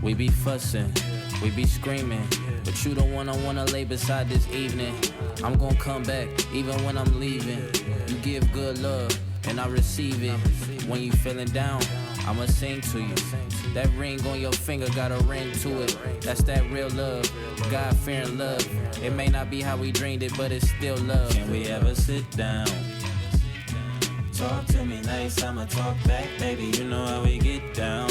We be fussing, we be screaming, but you the one I wanna lay beside this evening. I'm gonna come back even when I'm leaving. You give good love and I receive it. When you feeling down, I'ma sing to you. That ring on your finger got a ring to it. That's that real love, God-fearing love. It may not be how we dreamed it, but it's still love. Can we ever sit down? Talk to me nice, I'ma talk back, baby. You know how we get down.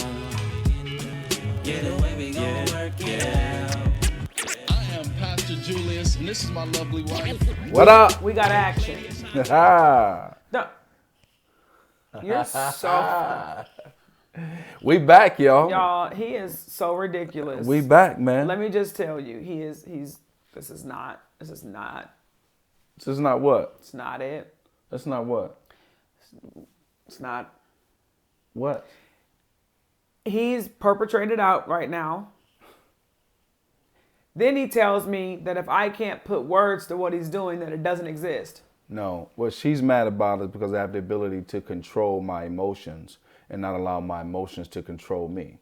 Yeah, the way we gon' work it out. I am Pastor Julius, and this is my lovely wife. What up? We got action. No. You're so... We back, y'all. Y'all, he is so ridiculous. We back, man. Let me just tell you, this is not This is not what? it's not it. That's not what? It's not. What? He's perpetrated out right now. Then he tells me that if I can't put words to what he's doing, that it doesn't exist. No. What she's mad about is because I have the ability to control my emotions and not allow my emotions to control me.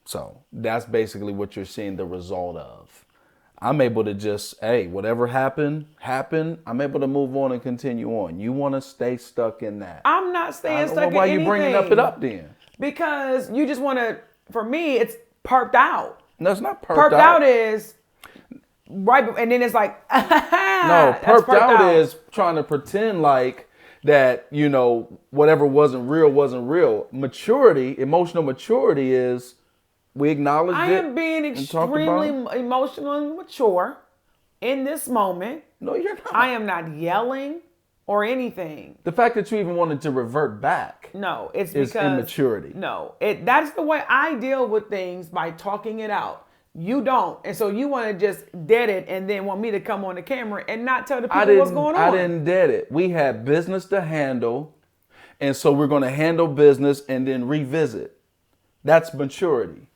So that's basically what you're seeing the result of. I'm able to just, hey, whatever happened. I'm able to move on and continue on. You want to stay stuck in that. I'm not staying stuck in Why anything. you bringing it up then? Because you just want to, for me, it's perked out. No, it's not Perked out is, right, and then it's like, no, perked out is trying to pretend like that, you know, whatever wasn't real. Maturity, emotional maturity is we acknowledge it. I am being extremely emotionally mature in this moment. No, you're not. I am not yelling or anything. The fact that you even wanted to revert back. No, it's is because immaturity. No, that's the way I deal with things, by talking it out. You don't, and so you want to just dead it, and then want me to come on the camera and not tell the people what's going on. I didn't dead it. We had business to handle, and so we're going to handle business and then revisit. That's maturity.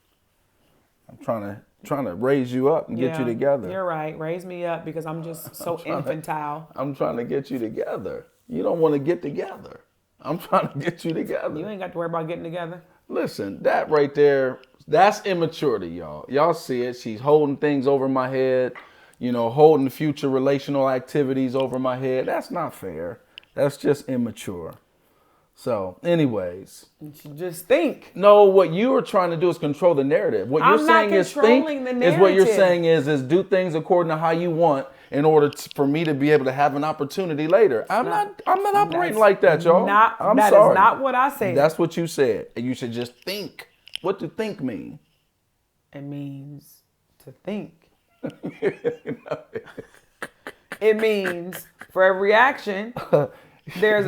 I'm trying to raise you up and get you together. You're right. Raise me up because I'm just so infantile. I'm trying to get you together. You don't want to get together. I'm trying to get you together. You ain't got to worry about getting together. Listen, that right there, that's immaturity, y'all. Y'all see it. She's holding things over my head, you know, holding future relational activities over my head. That's not fair. That's just immature. So, anyways. You should just think. No, what you are trying to do is control the narrative. What you're saying is think. Is what you're saying is do things according to how you want in order for me to be able to have an opportunity later. I'm not operating like that, y'all. I'm sorry. That is not what I said. That's what you said. And you should just think. What does think mean? It means to think. It means for every action, there's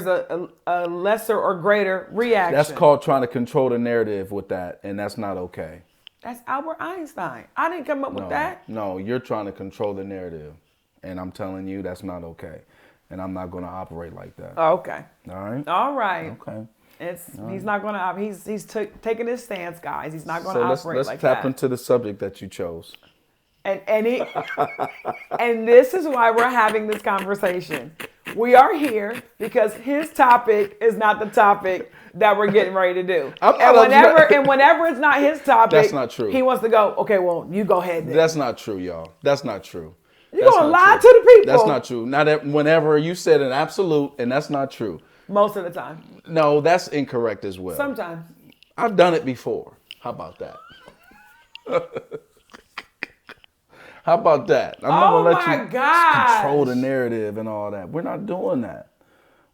a lesser or greater reaction. That's called trying to control the narrative with that, and that's not okay. That's Albert Einstein. I didn't come up with that. No, you're trying to control the narrative, and I'm telling you that's not okay, and I'm not going to operate like that. Oh, okay. All right. All right. Okay. He's not going to. He's taking his stance, guys. He's not going to operate like that. Let's tap into the subject that you chose. And this is why we're having this conversation. We are here because his topic is not the topic that we're getting ready to do. Whenever it's not his topic, that's not true. He wants to go, okay, well, you go ahead then. That's not true, y'all. That's not true. You're going to lie to the people. That's not true. Not whenever you said an absolute, and that's not true. Most of the time. No, that's incorrect as well. Sometimes. I've done it before. How about that? How about that? I'm not going to let you control the narrative and all that. We're not doing that.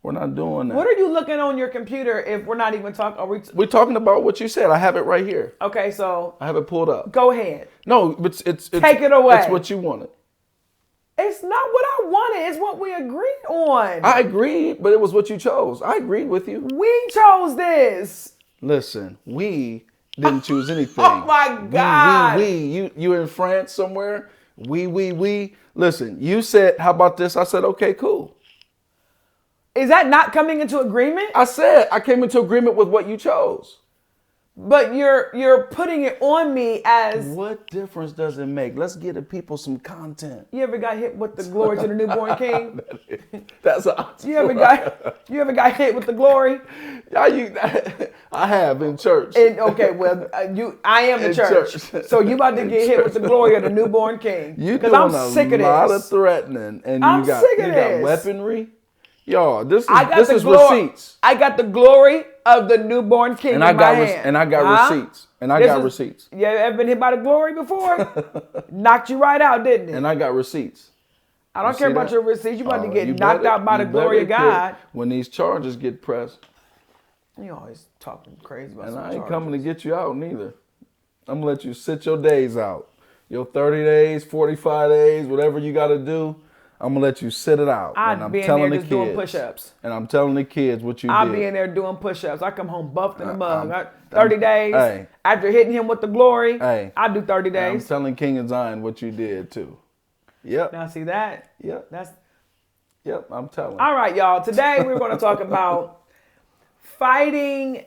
We're not doing that. What are you looking on your computer if we're not even talking? We're talking about what you said. I have it right here. Okay, so. I have it pulled up. Go ahead. No, it's take it away. It's what you wanted. It's not what I wanted. It's what we agreed on. I agreed, but it was what you chose. I agreed with you. We chose this. Listen, we didn't choose anything. Oh my God. We. You're in France somewhere. We. Listen, you said, how about this? I said, okay, cool. Is that not coming into agreement? I said I came into agreement with what you chose. but you're putting it on me as. What difference does it make? Let's get the people some content. You ever got hit with the glory to the newborn king? That's awesome. You ever got hit with the glory? I have in church. Okay, well, I am the church. So you about to get hit with the glory of the newborn king. Because I'm sick of this. A lot of threatening, and I'm you got sick of this. weaponry. Y'all, this is receipts. I got the glory of the newborn king in my hand. And I got receipts. And I got receipts. You ever been hit by the glory before? Knocked you right out, didn't it? And I got receipts. I don't care about your receipts. You about to get knocked out by the glory of God. When these charges get pressed. You always talking crazy about And some I ain't charges. coming to get you out neither. I'm going to let you sit your days out. Your 30 days, 45 days, whatever you got to do. I'm going to let you sit it out. I'd be in there just doing push-ups. And I'm telling the kids what you did. I'll be in there doing push-ups. I come home buffed in the mug. 30 days. Hey, after hitting him with the glory, I do 30 days. I'm telling King of Zion what you did too. Yep. Now see that? Yep. Yep, I'm telling. All right, y'all. Today we're going to talk about fighting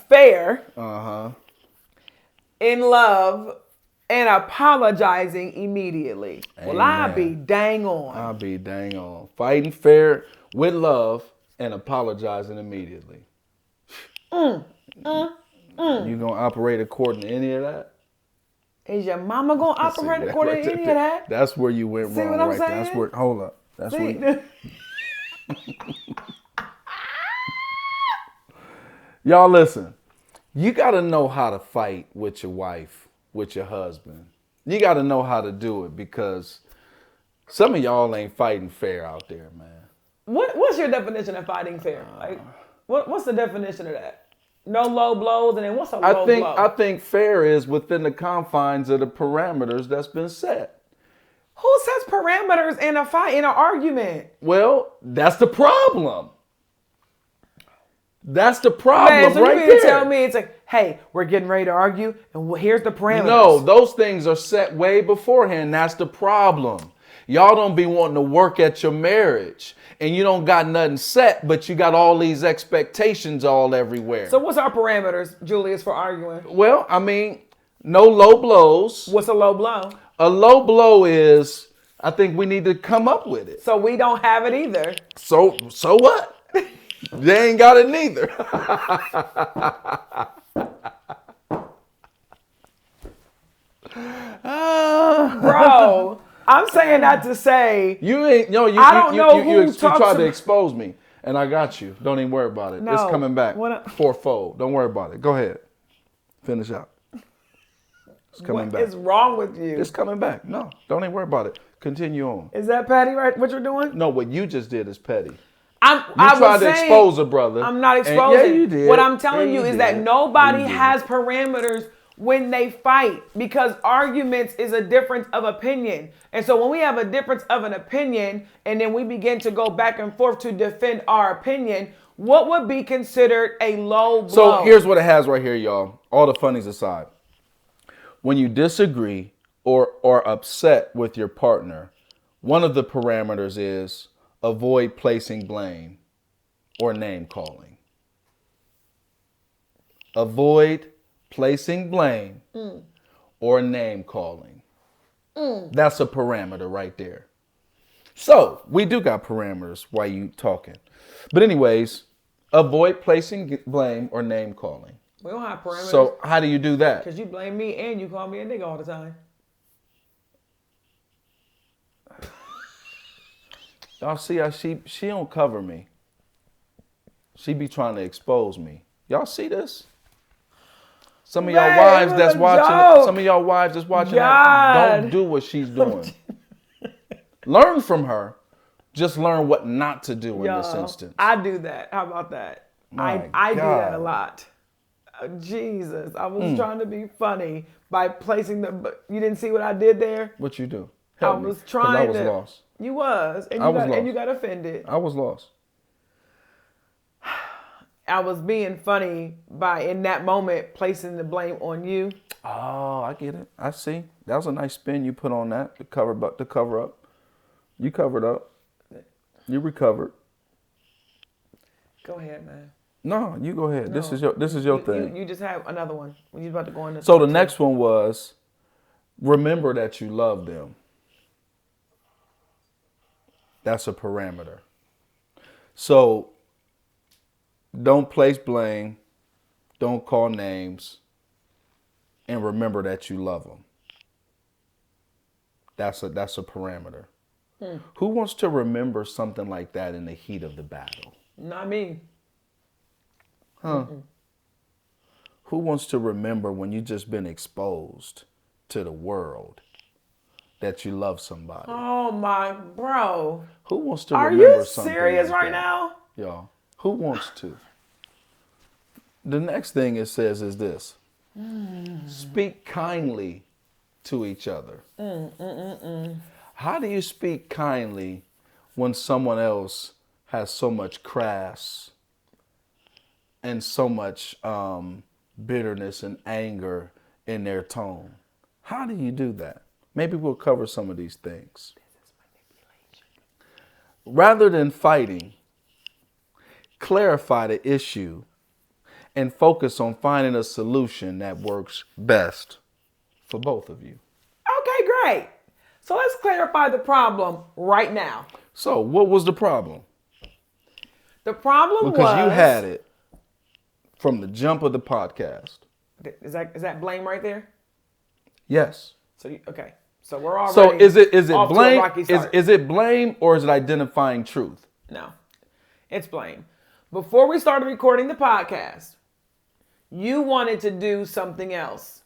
fair in love and apologizing immediately. Amen. Well, I'll be dang on. Fighting fair with love and apologizing immediately. You gonna operate according to any of that? Is your mama gonna operate according to any of that? That's where you went wrong, what I'm right saying? there. That's where. Hold up. That's where. Y'all listen. You gotta know how to fight with your wife, with your husband. You gotta know how to do it because some of y'all ain't fighting fair out there, man. What's your definition of fighting fair? Like, what's the definition of that? No low blows, and then what's a low blow? I think fair is within the confines of the parameters that's been set. Who sets parameters in a fight, in an argument? Well, that's the problem. That's the problem, man, so right you mean there. To tell me it's like, hey, we're getting ready to argue, and here's the parameters. No, those things are set way beforehand. That's the problem. Y'all don't be wanting to work at your marriage, and you don't got nothing set, but you got all these expectations all everywhere. So what's our parameters, Julius, for arguing? Well, I mean, no low blows. What's a low blow? A low blow is, I think we need to come up with it. So we don't have it either. So what? They ain't got it neither. Bro, I'm saying that to say you ain't. No, you. I don't know who you tried to expose me, and I got you. Don't even worry about it. No. It's coming back fourfold. Don't worry about it. Go ahead, finish out. It's coming back. What is wrong with you? It's coming back. No, don't even worry about it. Continue on. Is that petty, right? What you're doing? No, what you just did is petty. I tried to expose a brother. I'm not exposing. Yeah, you did. What I'm telling you is that nobody has parameters when they fight because arguments is a difference of opinion. And so when we have a difference of an opinion and then we begin to go back and forth to defend our opinion, what would be considered a low blow? So here's what it has right here, y'all. All the funnies aside. When you disagree or are upset with your partner, one of the parameters is avoid placing blame or name calling. Avoid placing blame or name calling. That's a parameter right there. So we do got parameters while you talking. But anyways, avoid placing blame or name calling. We don't have parameters. So how do you do that? Because you blame me and you call me a nigga all the time. Y'all see how she don't cover me. She be trying to expose me. Y'all see this? Some of y'all wives that's watching. Some of y'all wives that's watching that don't do what she's doing. Learn from her. Just learn what not to do in this instance. I do that. How about that? I do that a lot. Jesus, I was trying to be funny by placing the. You didn't see what I did there? What you do? Help me. Trying I was lost. You was, and you got offended. I was lost. I was being funny by in that moment placing the blame on you. Oh, I get it. I see. That was a nice spin you put on that to cover up. You covered up. You recovered. Go ahead, man. No, you go ahead. This is your thing. You just have another one. You about to go into. So the next one was, remember that you love them. That's a parameter. So don't place blame, don't call names, and remember that you love them. That's a parameter. Who wants to remember something like that in the heat of the battle? Not me. Huh? Who wants to remember when you just been exposed to the world that you love somebody? Oh my bro. Who wants to Are remember you something serious like right that? now? Y'all, who wants to? The next thing it says is this. Speak kindly to each other. How do you speak kindly when someone else has so much crass and so much bitterness and anger in their tone? How do you do that? Maybe we'll cover some of these things. Rather than fighting, clarify the issue and focus on finding a solution that works best for both of you. Okay, great. So let's clarify the problem right now. So what was the problem? The problem Because you had it from the jump of the podcast. Is that blame right there? Yes. So okay. So we're already. So is it off to a blame? rocky start. Is it blame or is it identifying truth? No, it's blame. Before we started recording the podcast, you wanted to do something else.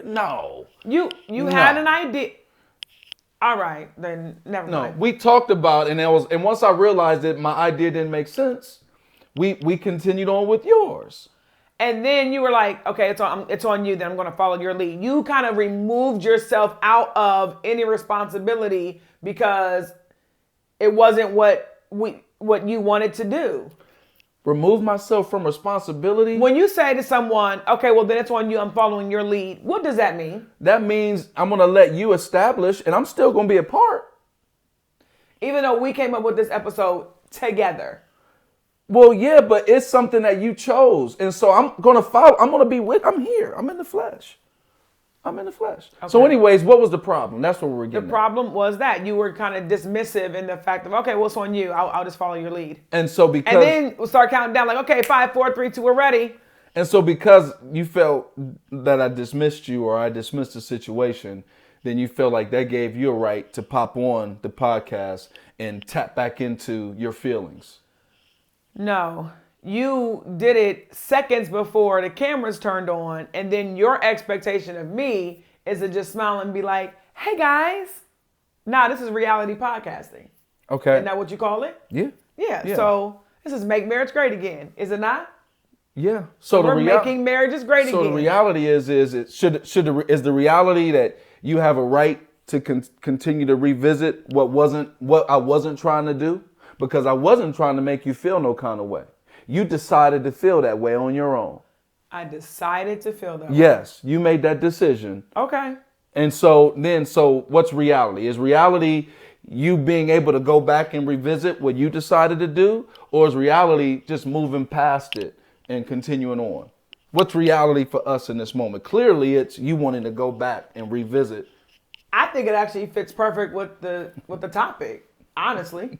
No. You had an idea. All right, then never No. mind. We talked about and once I realized that my idea didn't make sense, we continued on with yours. And then you were like, okay, it's on you. Then I'm going to follow your lead. You kind of removed yourself out of any responsibility because it wasn't what you wanted to do. Remove myself from responsibility. When you say to someone, okay, well then it's on you. I'm following your lead. What does that mean? That means I'm going to let you establish, and I'm still going to be a part. Even though we came up with this episode together. Well, yeah, but it's something that you chose. And so I'm going to follow. I'm going to be I'm here. I'm in the flesh. Okay. So anyways, what was the problem? That's what we're getting The problem was that you were kind of dismissive in the fact of, okay, well, it's on you. I'll just follow your lead. And so because... And then we'll start counting down like, okay, 5, 4, 3, 2, we're ready. And so because you felt that I dismissed you or I dismissed the situation, then you feel like that gave you a right to pop on the podcast and tap back into your feelings. No, you did it seconds before the cameras turned on, and then your expectation of me is to just smile and be like, hey guys. Nah, this is reality podcasting. Okay. Isn't that what you call it? Yeah. Yeah. So this is Make Marriage Great Again, is it not? Yeah. So we're making marriages great again. So the reality is the reality that you have a right to continue to revisit what I wasn't trying to do, because I wasn't trying to make you feel no kind of way. You decided to feel that way on your own. I decided to feel that way. Yes, you made that decision. Okay. And so what's reality? Is reality you being able to go back and revisit what you decided to do, or is reality just moving past it and continuing on? What's reality for us in this moment? Clearly, it's you wanting to go back and revisit. I think it actually fits perfect with the topic, honestly.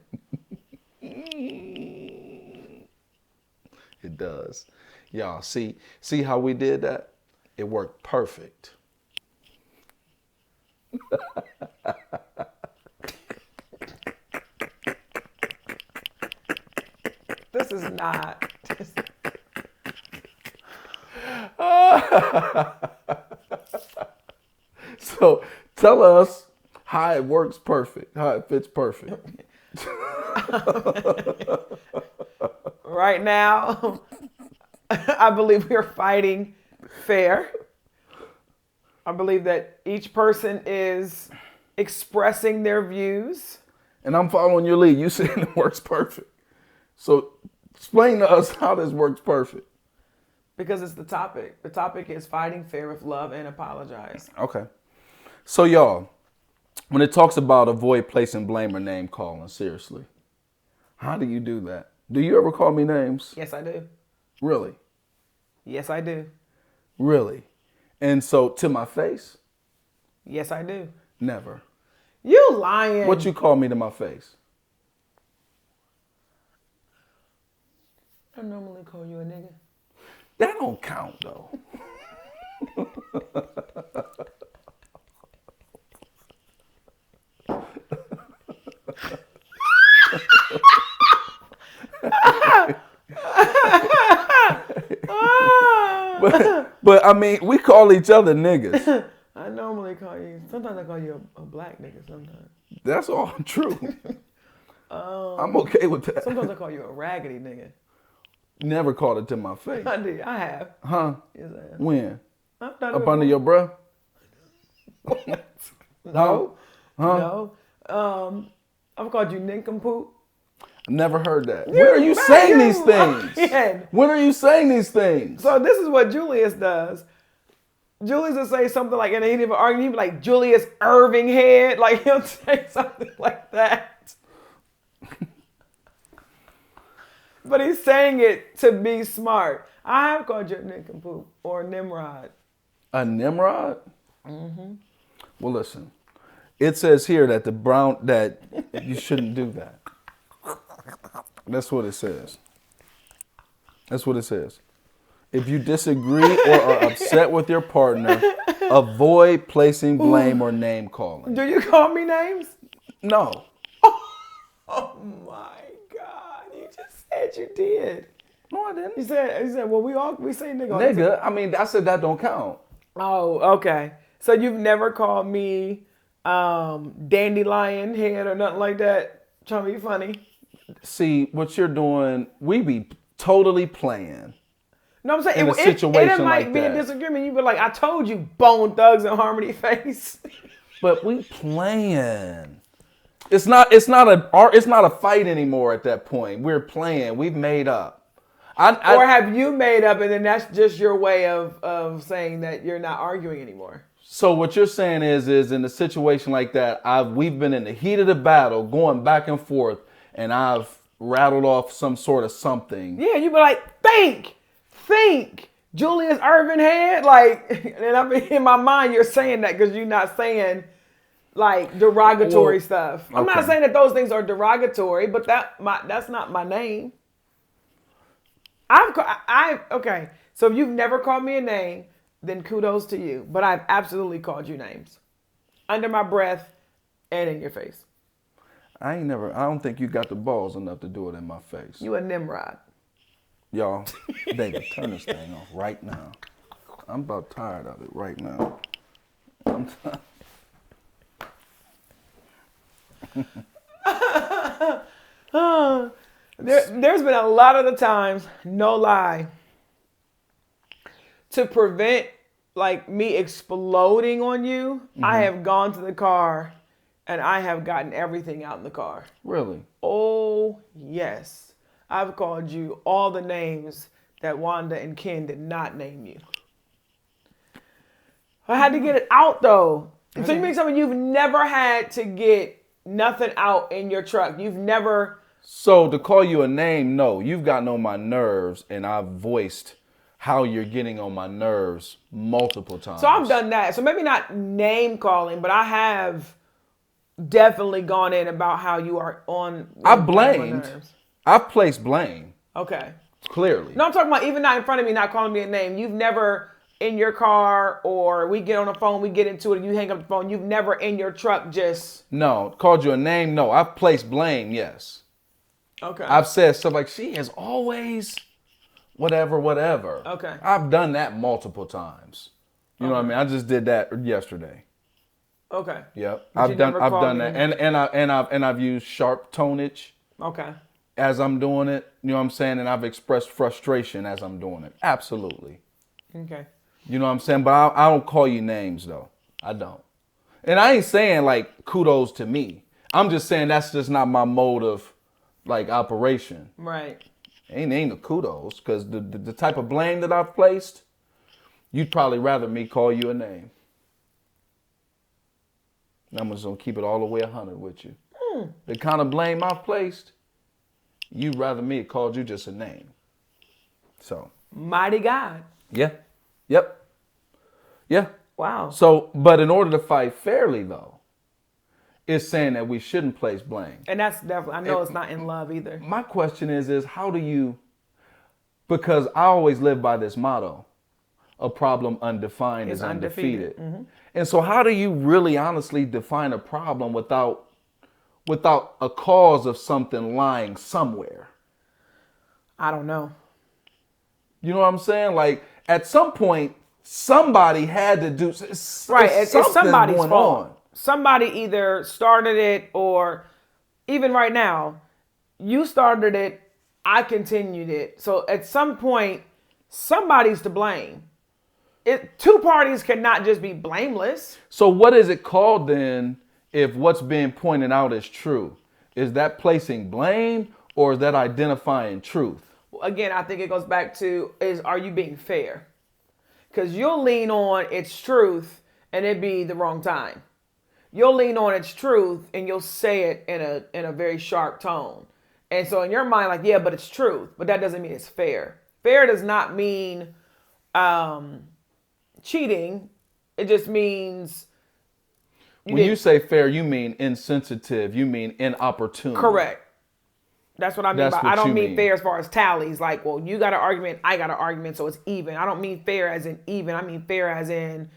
It does. Y'all see how we did that? It worked perfect. This is not. So tell us how it works perfect, how it fits perfect. Right now, I believe we are fighting fair. I believe that each person is expressing their views. And I'm following your lead. You saying it works perfect. So explain to us how this works perfect. Because it's the topic. The topic is fighting fair with love and apologize. Okay. So y'all, when it talks about avoid placing blame or name calling, seriously, how do you do that? Do you ever call me names? Yes, I do. Really? Yes, I do. Really? And so to my face? Yes, I do. Never. You lying. What you call me to my face? I normally call you a nigga. That don't count though. but I mean, we call each other niggas. I normally call you, sometimes I call you a black nigga sometimes. That's all true. I'm okay with that. Sometimes I call you a raggedy nigga. Never called it to my face. I did. I have. Huh? Yes, I have. When? I've done it Up under before. your breath? No. Huh? No. I've called you nincompoop. Never heard that. When are you saying these things? lying. When are you saying these things? So this is what Julius does. Julius will say something like, and he'd even argue, he'd be like, Julius Irving head. Like, he'll say something like that. But he's saying it to be smart. I have called you a nincompoop or a Nimrod. A Nimrod? Mm-hmm. Well, listen. It says here that that you shouldn't do that. That's what it says. That's what it says. If you disagree or are upset with your partner, avoid placing blame or name calling. Do you call me names? No. Oh my God. You just said you did. No, I didn't. You said, well, we say nigga. all the time. Nigga, I mean, I said that don't count. Oh, okay. So you've never called me dandelion head or nothing like that? Trying to be funny. See, what you're doing, we be totally playing. No, I'm saying In a it situation might like be that. a disagreement. You be like, I told you, Bone Thugs and Harmony face. But we playing. It's not a fight anymore at that point. We're playing. We've made up. Or have you made up and then that's just your way of saying that you're not arguing anymore? So what you're saying is in a situation like that, we've been in the heat of the battle, going back and forth, and I've rattled off some sort of something. Yeah, you be like, think, Julius Irving head, like, and I mean, in my mind, you're saying that because you're not saying like derogatory stuff. I'm not okay. saying that those things are derogatory, but that's not my name. Okay. So if you've never called me a name, then kudos to you. But I've absolutely called you names, under my breath, and in your face. I don't think you got the balls enough to do it in my face. You a Nimrod. Y'all, David, turn this thing off right now. I'm about tired of it right now. There's been a lot of the times, no lie, to prevent like me exploding on you, I have gone to the car and I have gotten everything out in the car. Really? Oh, yes. I've called you all the names that Wanda and Ken did not name you. I had to get it out though. So you mean something you've never had to get nothing out in your truck? You've never... So to call you a name, no. You've gotten on my nerves and I've voiced how you're getting on my nerves multiple times. So I've done that. So maybe not name calling, but I have definitely gone in about how you are on... I blamed. I've placed blame. Okay. Clearly. No, I'm talking about even not in front of me, not calling me a name. You've never in your car or we get on the phone, we get into it, and you hang up the phone. You've never in your truck just... No. Called you a name? No. I've placed blame, yes. Okay. I've said stuff like, she has always... whatever. Okay. I've done that multiple times. You know what I mean? I just did that yesterday. Okay. Yep. But I've done that. And I've used sharp tonage Okay. as I'm doing it. You know what I'm saying? And I've expressed frustration as I'm doing it. Absolutely. Okay. You know what I'm saying? But I don't call you names though. I don't. And I ain't saying like kudos to me. I'm just saying that's just not my mode of like operation. Right. Ain't no kudos, because the type of blame that I've placed, you'd probably rather me call you a name. I'm just gonna keep it all the way 100 with you. The kind of blame I've placed, You'd rather me have called you just a name. So. Mighty God. Yeah. Yep. Yeah. Wow. So, but in order to fight fairly, though, it's saying that we shouldn't place blame. And that's definitely, I know it's not in love either. My question is how do you, because I always live by this motto, a problem undefined is undefeated. Mm-hmm. And so how do you really honestly define a problem without a cause of something lying somewhere? I don't know. You know what I'm saying? Like at some point, somebody had to do right. It's somebody's fault. On. Somebody either started it or even right now, you started it, I continued it. So at some point, somebody's to blame. Two parties cannot just be blameless. So what is it called then if what's being pointed out is true? Is that placing blame or is that identifying truth? Again, I think it goes back to are you being fair? Because you'll lean on its truth and it be the wrong time. You'll lean on its truth and you'll say it in a very sharp tone. And so in your mind, like, yeah, but it's truth. But that doesn't mean it's fair. Fair does not mean cheating. It just means when you say fair, you mean insensitive. You mean inopportune. Correct. That's what I mean. I don't mean fair as far as tallies. Like, well, you got an argument, I got an argument, so it's even. I don't mean fair as in even. I mean fair as in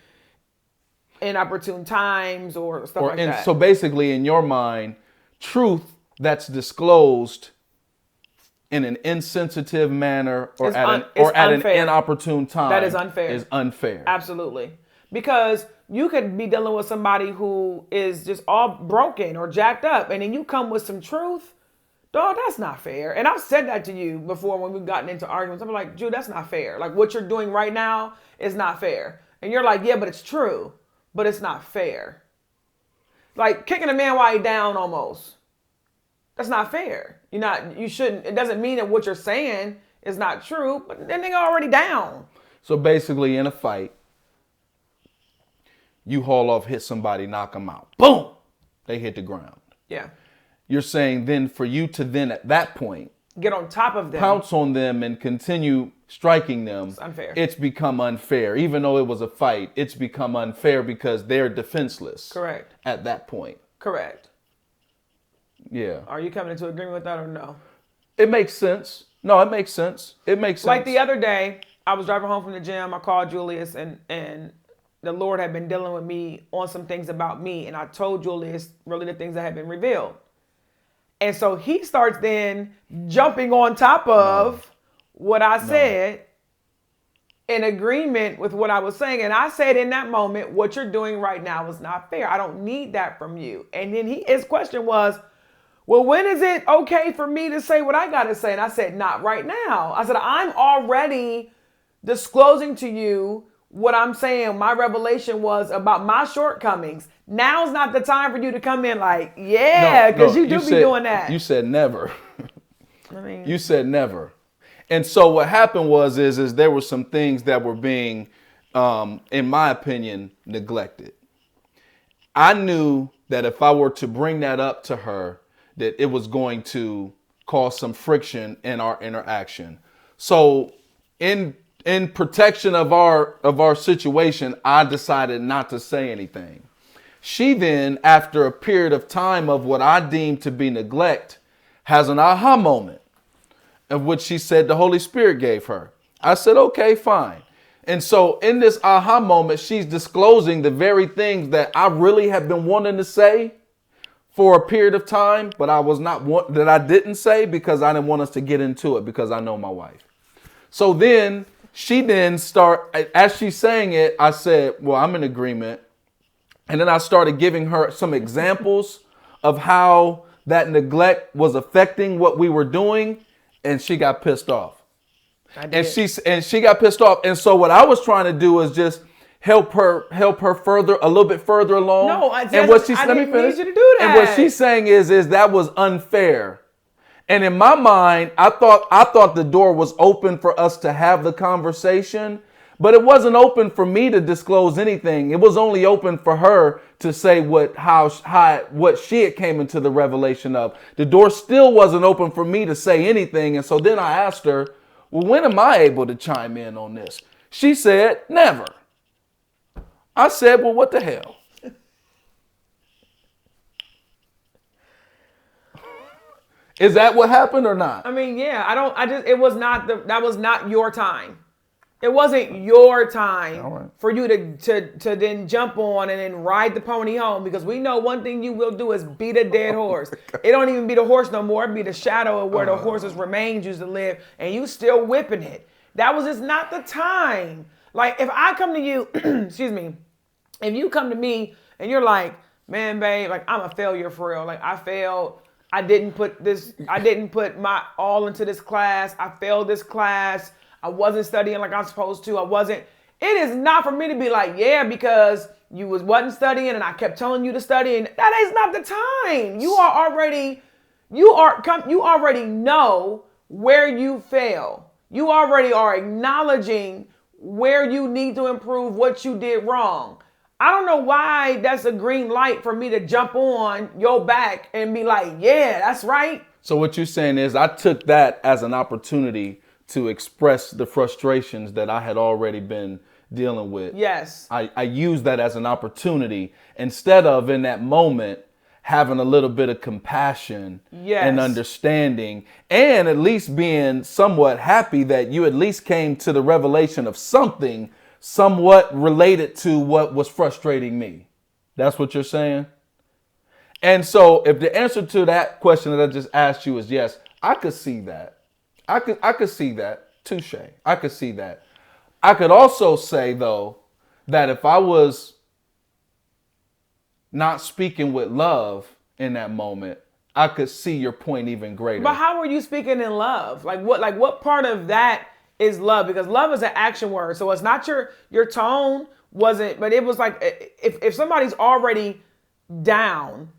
inopportune times or stuff like that. So basically, in your mind, truth that's disclosed in an insensitive manner or at an inopportune time that is unfair. Is unfair. Absolutely. Because you could be dealing with somebody who is just all broken or jacked up, and then you come with some truth. Dog, that's not fair. And I've said that to you before when we've gotten into arguments. I'm like, Jude, that's not fair. Like, what you're doing right now is not fair. And you're like, yeah, but it's true. But it's not fair. Like, kicking a man while he's down almost. That's not fair. You shouldn't. It doesn't mean that what you're saying is not true, but that nigga already down. So basically, in a fight, you haul off, hit somebody, knock them out. Boom! They hit the ground. Yeah. You're saying then for you to then at that point get on top of them, pounce on them and continue striking them. It's unfair. It's become unfair. Even though it was a fight, it's become unfair because they're defenseless. Correct. At that point. Correct. Yeah. Are you coming into agreement with that or no? It makes sense. No, it makes sense. It makes sense. Like the other day, I was driving home from the gym. I called Julius and the Lord had been dealing with me on some things about me. And I told Julius really the things that had been revealed. And so he starts then jumping on top of what I said in agreement with what I was saying. And I said in that moment, what you're doing right now is not fair. I don't need that from you. And then his question was, well, when is it okay for me to say what I got to say? And I said, not right now. I said, I'm already disclosing to you what I'm saying. My revelation was about my shortcomings. Now's not the time for you to come in like, yeah, because you do be doing that. You said never. I mean, you said never. And so what happened was there were some things that were being, in my opinion, neglected. I knew that if I were to bring that up to her, that it was going to cause some friction in our interaction. So in protection of our situation, I decided not to say anything. She then, after a period of time of what I deem to be neglect, has an aha moment of which she said the Holy Spirit gave her. I said, okay, fine. And so in this aha moment, she's disclosing the very things that I really have been wanting to say for a period of time, but I didn't say because I didn't want us to get into it because I know my wife. So then she as she's saying it, I said, well, I'm in agreement. And then I started giving her some examples of how that neglect was affecting what we were doing. And she got pissed off. And she got pissed off. And so what I was trying to do is just help her a little bit further along. No, I didn't need you to do that. And what she's saying is that was unfair. And in my mind, I thought the door was open for us to have the conversation. But it wasn't open for me to disclose anything. It was only open for her to say what she had came into the revelation of. The door still wasn't open for me to say anything. And so then I asked her, well, when am I able to chime in on this? She said, never. I said, well, what the hell? Is that what happened or not? I mean, yeah, that was not your time. It wasn't your time for you to then jump on and then ride the pony home, because we know one thing you will do is beat a dead horse. It don't even be the horse no more. It be the shadow of where the horse's remains used to live, and you still whipping it. That was just not the time. Like, if I come to you, excuse me, if you come to me and you're like, man, babe, like, I'm a failure for real. Like, I failed. I didn't put my all into this class. I failed this class. I wasn't studying like I'm supposed to. It is not for me to be like, yeah, because you wasn't studying and I kept telling you to study. And that is not the time. You already know where you fail. You already are acknowledging where you need to improve, what you did wrong. I don't know why that's a green light for me to jump on your back and be like, yeah, that's right. So what you're saying is I took that as an opportunity to express the frustrations that I had already been dealing with. Yes. I used that as an opportunity instead of in that moment having a little bit of compassion and understanding, and at least being somewhat happy that you at least came to the revelation of something somewhat related to what was frustrating me. That's what you're saying? And so if the answer to that question that I just asked you is yes, I could see that. I could see that. Touche. I could see that. I could also say, though, that if I was not speaking with love in that moment, I could see your point even greater. But how were you speaking in love? Like what part of that is love? Because love is an action word. So it's not your tone wasn't, but it was like if somebody's already down,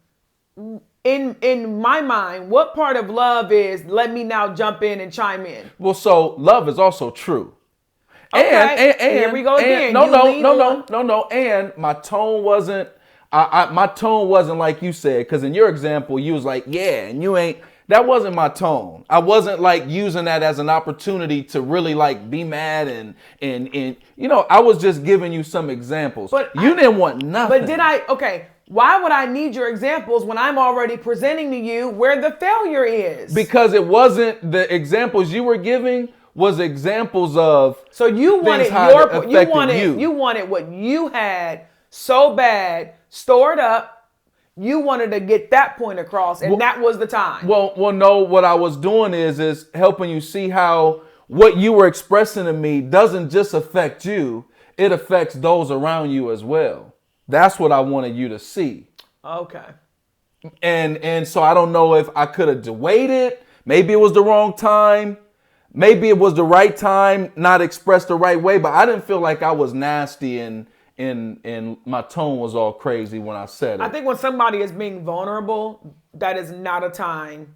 in my mind, what part of love is let me now jump in and chime in? Well, so love is also true. Okay. And here we go again. No. And my tone wasn't. My tone wasn't like you said, because in your example, you was like, yeah, and you ain't. That wasn't my tone. I wasn't like using that as an opportunity to really like be mad and I was just giving you some examples. But you didn't want nothing. But why would I need your examples when I'm already presenting to you where the failure is? Because it wasn't the examples you were giving was examples of. So you wanted you wanted what you had so bad stored up. You wanted to get that point across, and that was the time. Well, no. What I was doing is helping you see how what you were expressing to me doesn't just affect you; it affects those around you as well. That's what I wanted you to see. Okay. And so I don't know if I could have waited. Maybe it was the wrong time. Maybe it was the right time, not expressed the right way. But I didn't feel like I was nasty and my tone was all crazy when I said it. I think when somebody is being vulnerable, that is not a time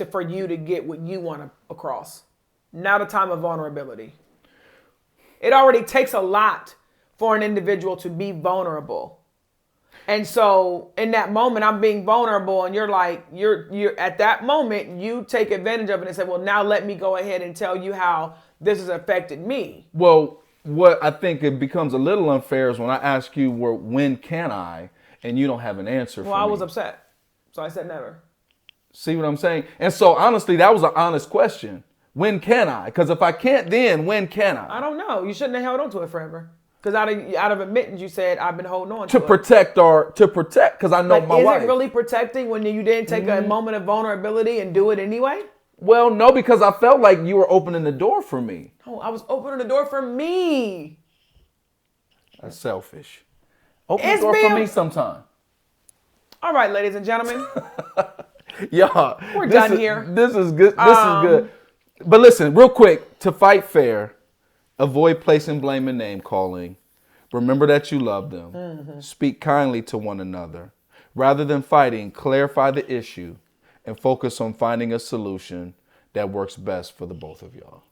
for you to get what you want across. Not a time of vulnerability. It already takes a lot for an individual to be vulnerable. And so in that moment, I'm being vulnerable, and you're like, you're at that moment, you take advantage of it and say, well, now let me go ahead and tell you how this has affected me. Well, what I think it becomes a little unfair is when I ask you, when can I, and you don't have an answer for me. Well, I was upset, so I said never. See what I'm saying? And so honestly, that was an honest question. When can I? Because if I can't then, when can I? I don't know. You shouldn't have held on to it forever. Because out of admittance, you said, I've been holding on to it. To protect, because I know my wife. Is it really protecting when you didn't take a moment of vulnerability and do it anyway? Well, no, because I felt like you were opening the door for me. Oh, I was opening the door for me. That's selfish. Open the door for me sometime. All right, ladies and gentlemen. Y'all, we're done here. This is good. This is good. But listen, real quick, to fight fair, avoid placing blame and name calling. Remember that you love them. Mm-hmm. Speak kindly to one another. Rather than fighting, clarify the issue and focus on finding a solution that works best for the both of y'all.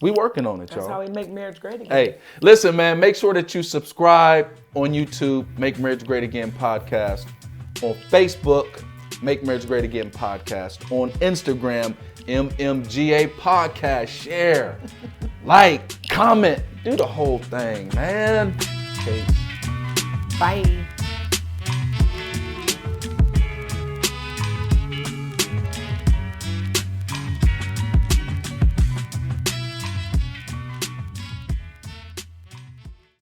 We working on it, y'all. That's how we make marriage great again. Hey, listen, man, make sure that you subscribe on YouTube, Make Marriage Great Again Podcast. On Facebook, Make Marriage Great Again Podcast. On Instagram, MMGA Podcast. Share, like, comment, do the whole thing, man. Okay. Bye.